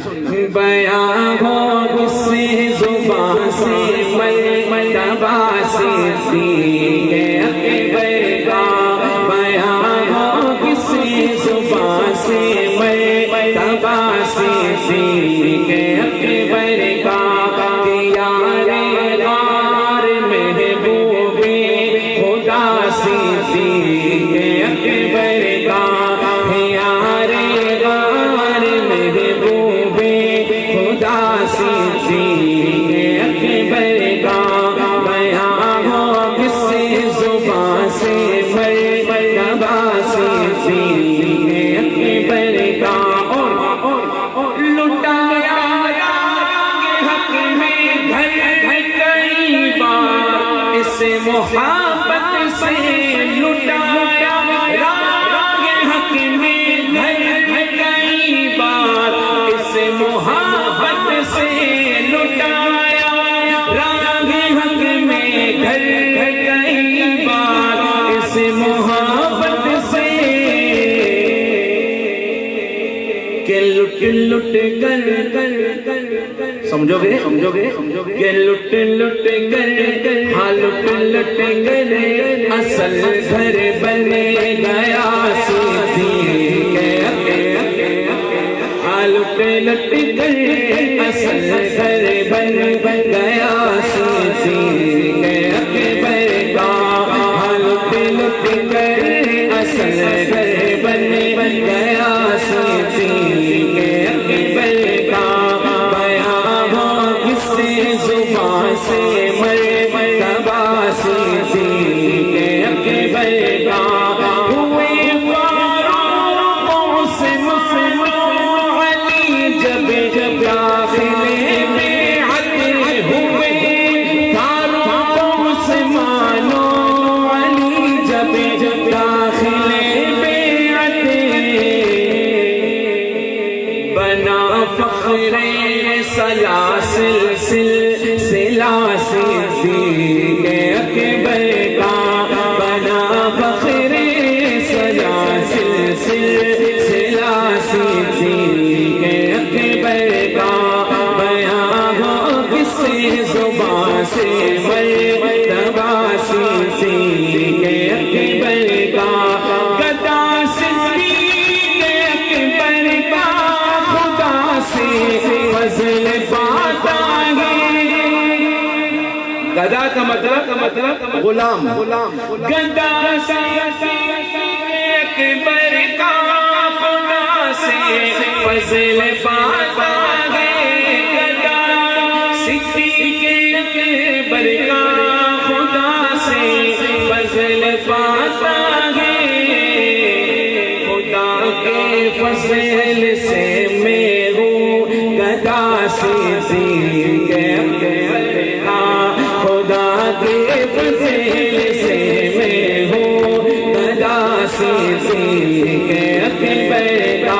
بیان ہو کسی زبان سے مرتبہ صدیق اکبر کا، بیان ہو کسی زبان سے مرتبہ صدیق اکبر کا، کہ یار غار محبوب خدا صدیق اکبر کا، یار غار محبوب خدا صدیق اکبر کا، بیان ہو کسی زبان سے مرتبہ صدیق اکبر کا، اور لٹایا حق میں گھر کئی بار، اس محبت سے لٹایا حق میں گھر کئی بار، اس محبت سے لٹایا راگ حق میں گھر کئی بار، اس محبت سے کہ لٹ کر سمجھو گے کہ لٹ کر ہاں لٹ کر اصل گھر بنے گیا صدیق ہاں لٹ کر اصل گھر بن گیا صدیق اکبر کا، ہاں لٹ کر اصل گھر بن گیا صدیق اکبر کا، بیان ہو کسی زبان سے مرتبہ صدیق اکبر کا، ہوئے فاروق عثمان علی جب داخلے بیعت ہوئے، فاروق عثمان علی جب داخلے بیعت، بنا فخر سلاسل سلسلہ صدیق اکبر کا، بنا فخر سلاسل سلسلہ صدیق اکبر کا، بیان ہو کسی زبان سے مرتبہ صدیق اکبر کا، گدا صدیق اکبر کا خدا سے فضل پاتا ہے، گدا کا مطلب غلام، گدا صدیق اکبر کا خدا سے فضل پاتا ہے، گدا صدیق اکبر کا خدا سے فضل پاتا ہے، خدا کے فضل سے میں ہوں گدا صدیق اکبر کا، خدا کے فضل سے میں ہوں گدا صدیق اکبر کا،